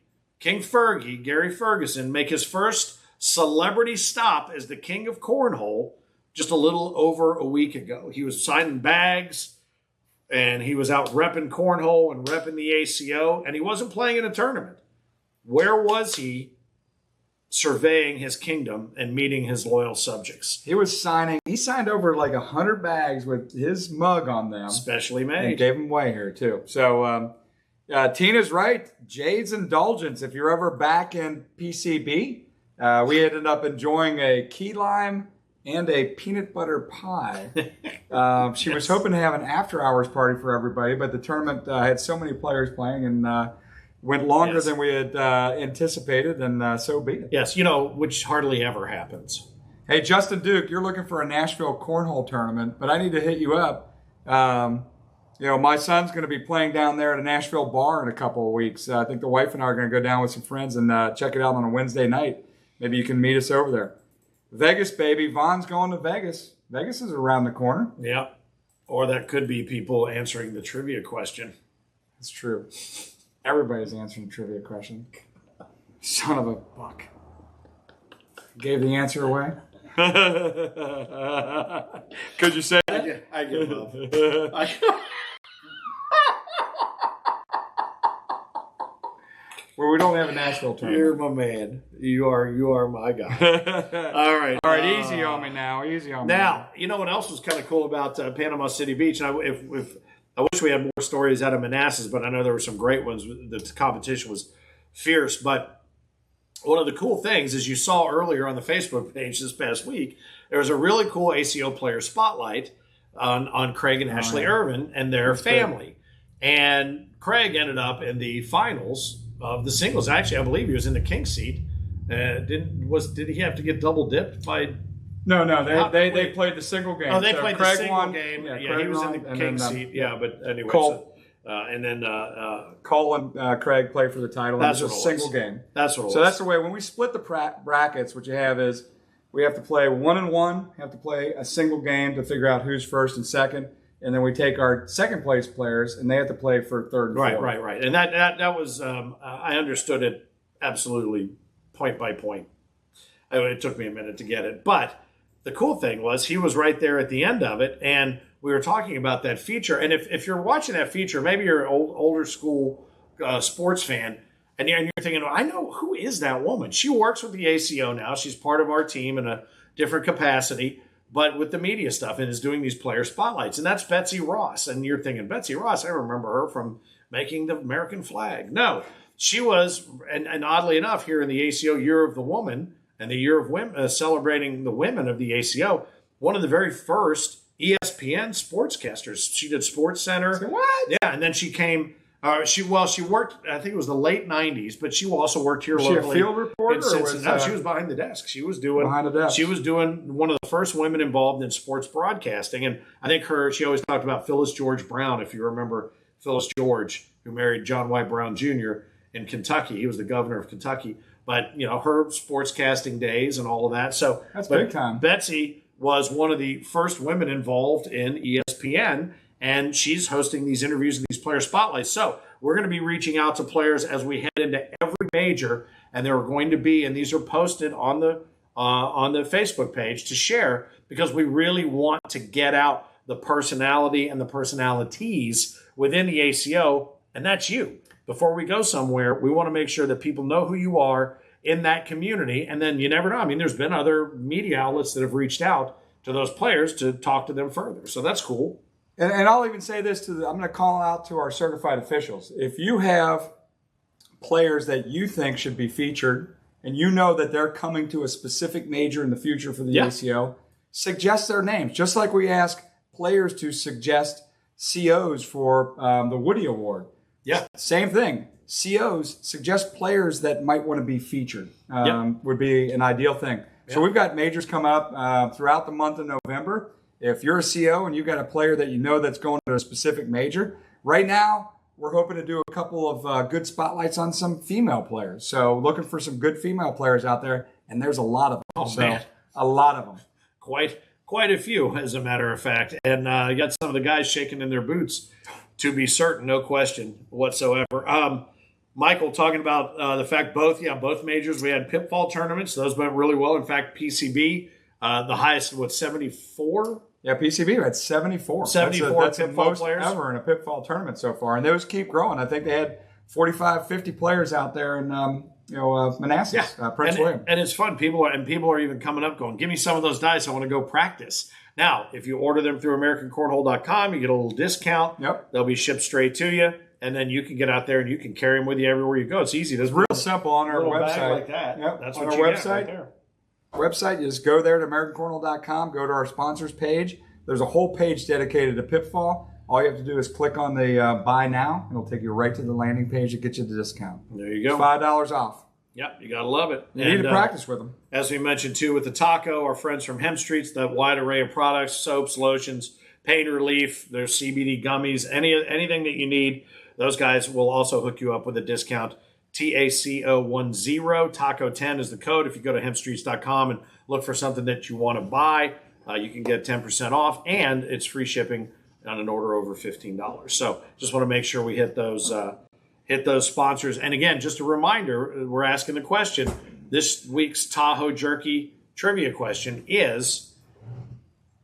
Fergie, Gary Ferguson, make his first celebrity stop as the King of Cornhole just a little over a week ago? He was signing bags, and he was out repping Cornhole and repping the ACO, and he wasn't playing in a tournament. Where was he surveying his kingdom and meeting his loyal subjects? He signed over like 100 bags with his mug on them. Specially And made. gave him away here too. So Tina's right. Jade's Indulgence. If you're ever back in PCB, we ended up enjoying a key lime and a peanut butter pie. She was hoping to have an after hours party for everybody, but the tournament had so many players playing and went longer than we had anticipated, and so be it. Yes, which hardly ever happens. Hey, Justin Duke, you're looking for a Nashville Cornhole tournament, but I need to hit you up. My son's going to be playing down there at a Nashville bar in a couple of weeks. I think the wife and I are going to go down with some friends and check it out on a Wednesday night. Maybe you can meet us over there. Vegas, baby. Vaughn's going to Vegas. Vegas is around the corner. Yeah. Or that could be people answering the trivia question. That's true. Everybody's answering the trivia question. Son of a buck. Gave the answer away. Could you say that? I give up. Well, we don't have a Nashville tournament. You're my man. You are my guy. All right. All right, easy on me now. Easy on me. Now, you know what else was kind of cool about Panama City Beach? And I wish we had more stories out of Manassas, but I know there were some great ones. The competition was fierce. But one of the cool things, as you saw earlier on the Facebook page this past week, there was a really cool ACO player spotlight on Craig and Ashley Irvin and their family. And Craig ended up in the finals of the singles. Actually, I believe he was in the king seat. Did he have to get double dipped by? No. They played the single game. Oh, they So played Craig the single won. game. Yeah, Craig he was won, in the and king then, seat. Yeah, but anyway. Cole. And then Cole and Craig play for the title. That's It was a what it single was. game. That's what it was. So that's the way. When we split the brackets, what you have is we have to play 1-1. Have to play a single game to figure out who's first and second, and then we take our second place players and they have to play for third and fourth. Right. And that was I understood it absolutely point by point. It took me a minute to get it. But the cool thing was he was right there at the end of it, and we were talking about that feature. And if you're watching that feature, maybe you're an older school sports fan, and you're thinking, I know, who is that woman? She works with the ACO now. She's part of our team in a different capacity, but with the media stuff, and is doing these player spotlights. And that's Betsy Ross. And you're thinking, Betsy Ross, I remember her from making the American flag. No, she was, and oddly enough, here in the ACO Year of the Woman and the Year of Women, celebrating the women of the ACO, one of the very first ESPN sportscasters. She did Sports Center. So what? Yeah, and then she came. She worked. I think it was the late '90s, but she also worked here Was she locally. a field reporter? No, she was behind the desk. She was doing behind the desk. She was doing one of the first women involved in sports broadcasting, and I think she always talked about Phyllis George Brown. If you remember Phyllis George, who married John White Brown Jr. in Kentucky, he was the governor of Kentucky. But her sportscasting days and all of that. So that's big time. Betsy was one of the first women involved in ESPN. And she's hosting these interviews and these player spotlights. So we're going to be reaching out to players as we head into every major, and there are going to be, and these are posted on the Facebook page to share, because we really want to get out the personality and the personalities within the ACO, and that's you. Before we go somewhere, we want to make sure that people know who you are in that community, and then you never know. I mean, there's been other media outlets that have reached out to those players to talk to them further. So that's cool. And I'll even say this I'm going to call out to our certified officials. If you have players that you think should be featured, and you know that they're coming to a specific major in the future for the ACO, suggest their names. Just like we ask players to suggest COs for the Woody Award. Yeah. Same thing. COs suggest players that might want to be featured. Would be an ideal thing. So we've got majors coming up throughout the month of November. If you're a CO and you've got a player that you know that's going to a specific major, right now we're hoping to do a couple of good spotlights on some female players. So looking for some good female players out there, and there's a lot of them. Oh, man. A lot of them. Quite a few, as a matter of fact. And you got some of the guys shaking in their boots, to be certain, no question whatsoever. Michael talking about the fact both majors, we had pitfall tournaments. Those went really well. In fact, PCB, the highest, 74? Yeah, PCB had 74. 74 that's the pitfall most players ever in a pitfall tournament so far, and those keep growing. I think they had 45, 50 players out there in Manassas, Prince William. And it's fun. People are even coming up going, give me some of those dice. I want to go practice. Now, if you order them through AmericanCornhole.com, you get a little discount. Yep. They'll be shipped straight to you, and then you can get out there and you can carry them with you everywhere you go. It's easy. It's real simple on our website. Bag like that. Yep. That's on what our you website. get right there. Website, you just go there to AmericanCornhole.com, go to our sponsors page. There's a whole page dedicated to pitfall. All you have to do is click on the buy now, and it'll take you right to the landing page that gets you the discount. There you go. $5 off. Yep, you got to love it. You need to practice with them. As we mentioned, too, with the Taco, our friends from Hemp Streets, that wide array of products, soaps, lotions, pain relief, there's CBD gummies, anything that you need, those guys will also hook you up with a discount. TACO10, Taco10 is the code. If you go to hempstreets.com and look for something that you want to buy, you can get 10% off, and it's free shipping on an order over $15. So just want to make sure we hit those sponsors. And again, just a reminder, we're asking the question. This week's Tahoe Jerky trivia question is,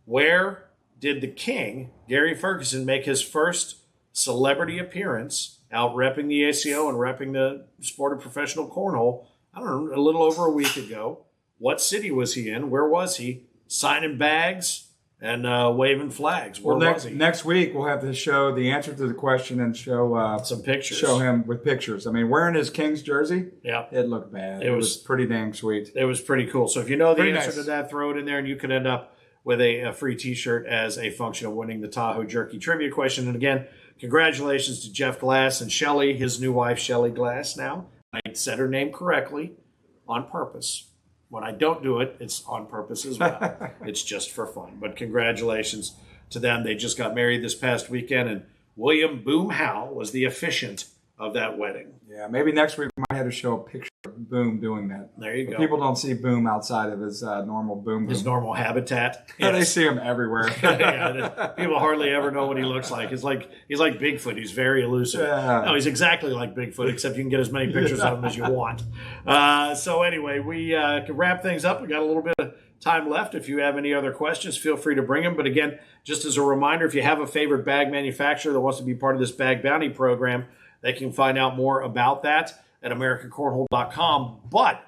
where did the King, Gary Ferguson, make his first celebrity appearance out repping the ACO and repping the sport of professional cornhole? I don't know, a little over a week ago. What city was he in? Where was he? Signing bags and waving flags. Where was he? Next week, we'll have to show the answer to the question and show some pictures. Show him with pictures. I mean, wearing his Kings jersey, it looked bad. It was pretty dang sweet. It was pretty cool. So if you know the Pretty answer nice. to that, throw it in there, and you can end up with a free T-shirt as a function of winning the Tahoe Jerky trivia question. And again, congratulations to Jeff Glass and Shelly, his new wife, Shelly Glass now. I said her name correctly on purpose. When I don't do it, it's on purpose as well. It's just for fun. But congratulations to them. They just got married this past weekend, and William Boom Howe was the officiant of that wedding. Yeah, maybe next week we might have to show a picture of Boom doing that. There you But go. people don't see Boom outside of his normal Boom. His normal habitat. Yeah, they Yes. see him everywhere. Yeah, people hardly ever know what he looks like. He's like Bigfoot. He's very elusive. Yeah. No, he's exactly like Bigfoot, except you can get as many pictures of him as you want. So anyway, we can wrap things up. We got a little bit of time left. If you have any other questions, feel free to bring them. But again, just as a reminder, if you have a favorite bag manufacturer that wants to be part of this Bag Bounty program, they can find out more about that at AmericanCornhole.com. But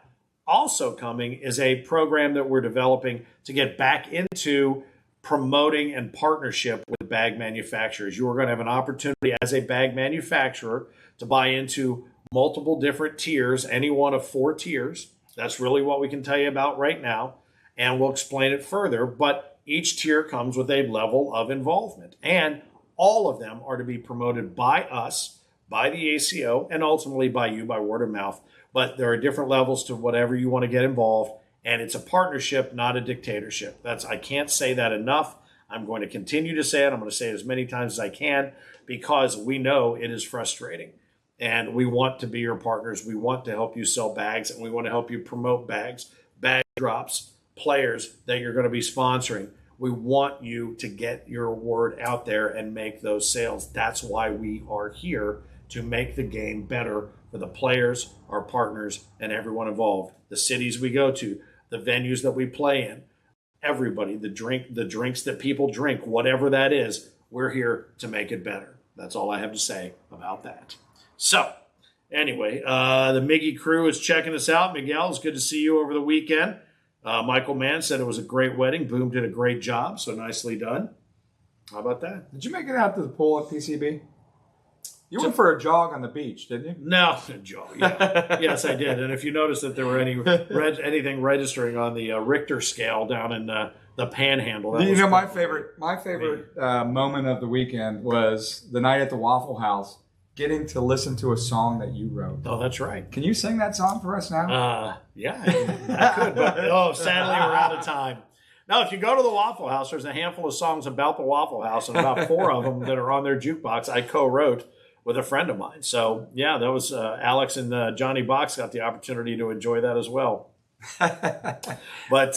also coming is a program that we're developing to get back into promoting and partnership with bag manufacturers. You are going to have an opportunity as a bag manufacturer to buy into multiple different tiers, any one of 4 tiers. That's really what we can tell you about right now, and we'll explain it further. But each tier comes with a level of involvement, and all of them are to be promoted by us, by the ACO, and ultimately by you, by word of mouth. But there are different levels to whatever you want to get involved, and it's a partnership, not a dictatorship. I can't say that enough. I'm going to continue to say it. I'm going to say it as many times as I can, because we know it is frustrating. And we want to be your partners. We want to help you sell bags, and we want to help you promote bags, bag drops, players that you're going to be sponsoring. We want you to get your word out there and make those sales. That's why we are here, to make the game better for the players, our partners, and everyone involved. The cities we go to, the venues that we play in, everybody, the drinks that people drink, whatever that is, we're here to make it better. That's all I have to say about that. So, anyway, the Miggy crew is checking us out. Miguel, it's good to see you over the weekend. Michael Mann said it was a great wedding. Boom did a great job, so nicely done. How about that? Did you make it out to the pool at PCB? You went for a jog on the beach, didn't you? No, Joe. Yeah. Yes, I did. And if you notice that there were anything registering on the Richter scale down in the Panhandle, that You was know, my pretty- favorite moment of the weekend was the night at the Waffle House, getting to listen to a song that you wrote. Oh, that's right. Can you sing that song for us now? Yeah, I could, but sadly we're out of time. Now, if you go to the Waffle House, there's a handful of songs about the Waffle House, and about 4 of them that are on their jukebox I co-wrote with a friend of mine. So, yeah, that was Alex and Johnny Box got the opportunity to enjoy that as well. But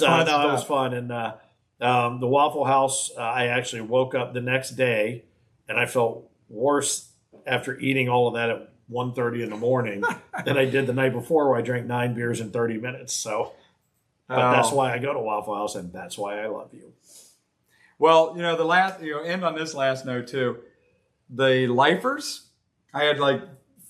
no, that was fun. And the Waffle House, I actually woke up the next day, and I felt worse after eating all of that at 1:30 in the morning than I did the night before, where I drank 9 beers in 30 minutes. So, but that's why I go to Waffle House, and that's why I love you. Well, end on this last note too. The lifers, I had like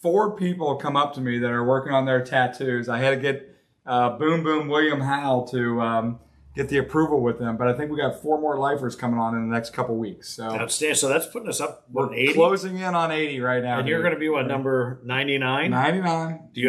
4 people come up to me that are working on their tattoos. I had to get Boom Boom William Howell to get the approval with them, but I think we got 4 more lifers coming on in the next couple weeks. So Outstanding. So that's putting us up, we're 80? closing in on 80 right now. And you're going to be, what, number 99? 99. Do you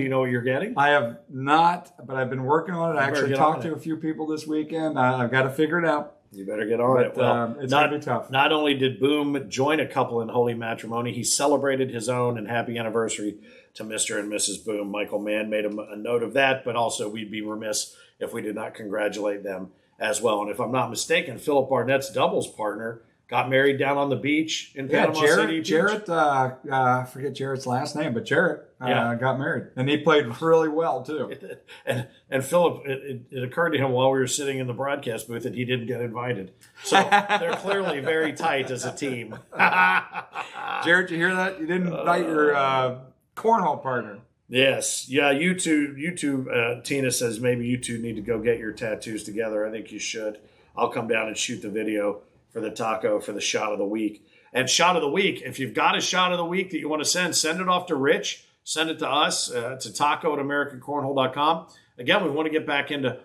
know what you're getting? I have not, but I've been working on it. I better actually get talked on to it. a few people this weekend. I've got to figure it out. You better get on it. Well, It's going to be tough. Not only did Boom join a couple in holy matrimony, he celebrated his own and happy anniversary to Mr. and Mrs. Boom. Michael Mann made a note of that, but also we'd be remiss if we did not congratulate them as well. And if I'm not mistaken, Philip Barnett's doubles partner got married down on the beach in Panama City Beach. Jarrett, I forget Jarrett's last name, but Jarrett got married. And he played really well, too. And Philip, it occurred to him while we were sitting in the broadcast booth that he didn't get invited. So they're clearly very tight as a team. Jarrett, you hear that? You didn't invite your cornhole partner. Yes. Yeah, you two, Tina says maybe you two need to go get your tattoos together. I think you should. I'll come down and shoot the video for the taco for the shot of the week. And shot of the week, if you've got a shot of the week that you want to send it off to Rich. Send it to us, to taco at AmericanCornhole.com. Again, we want to get back into,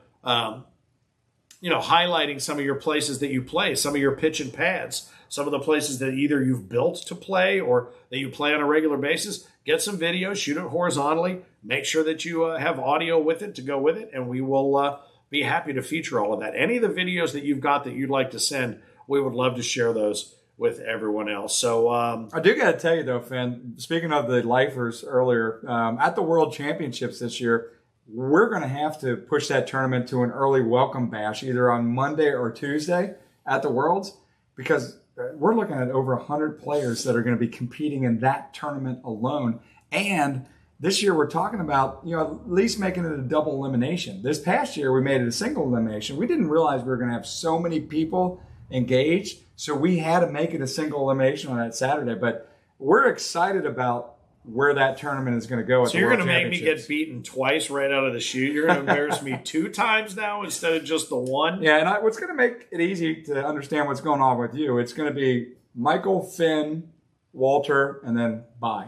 highlighting some of your places that you play, some of your pitch and pads, some of the places that either you've built to play or that you play on a regular basis. Get some video, shoot it horizontally, make sure that you have audio with it to go with it, and we will be happy to feature all of that. Any of the videos that you've got that you'd like to send, we would love to share those with everyone else. So I do got to tell you, though, Finn, speaking of the lifers earlier, at the World Championships this year, we're going to have to push that tournament to an early welcome bash, either on Monday or Tuesday at the Worlds, because we're looking at over 100 players that are going to be competing in that tournament alone. And this year we're talking about, at least making it a double elimination. This past year we made it a single elimination. We didn't realize we were going to have so many people engaged, so we had to make it a single elimination on that Saturday. But we're excited about where that tournament is going to go. So you're going to make me get beaten twice right out of the chute. You're going to embarrass me 2 times now instead of just the one. Yeah, and what's going to make it easy to understand what's going on with you, it's going to be Michael, Finn, Walter, and then bye.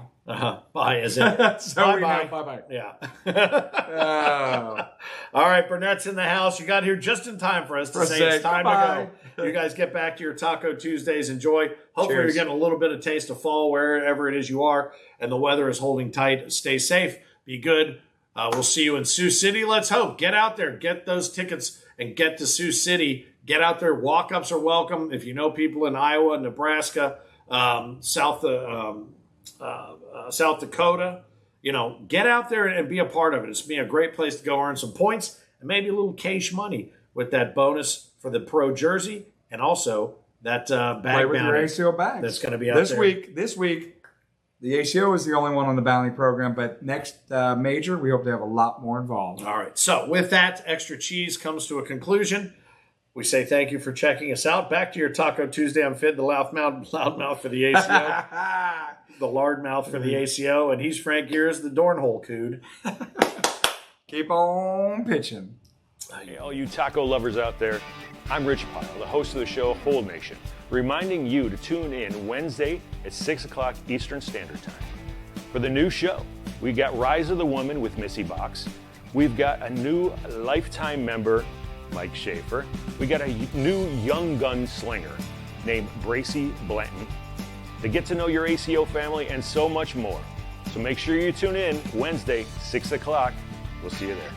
Bye, is it? So bye-bye. Yeah. Oh. All right, Burnett's in the house. You got here just in time for us to say it's time to go. You guys get back to your Taco Tuesdays. Enjoy. Hopefully Cheers. you're getting a little bit of taste of fall wherever it is you are, and the weather is holding tight. Stay safe. Be good. We'll see you in Sioux City. Let's hope. Get out there. Get those tickets and get to Sioux City. Get out there. Walk-ups are welcome. If you know people in Iowa, Nebraska, South Dakota, get out there and be a part of it. It's been a great place to go earn some points and maybe a little cash money with that bonus for the pro jersey and also that bag Play with your bounty ACO bags. that's going to be out this there. week. This week, the ACO is the only one on the bounty program, but next major, we hope to have a lot more involved. All right. So with that, Extra Cheez comes to a conclusion. We say thank you for checking us out. Back to your Taco Tuesday. I'm Fid, the loudmouth for the ACO. The loudmouth for the ACO, and he's Frank Geers, the Cornhole Dude. Keep on pitching. Hey, all you taco lovers out there, I'm Rich Pyle, the host of the show Hold Nation, reminding you to tune in Wednesday at 6 o'clock Eastern Standard Time. For the new show, we got Rise of the Woman with Missy Box. We've got a new lifetime member, Mike Schaefer. We got a new young gun slinger named Bracy Blanton. To get to know your ACO family and so much more. So make sure you tune in Wednesday, 6 o'clock. We'll see you there.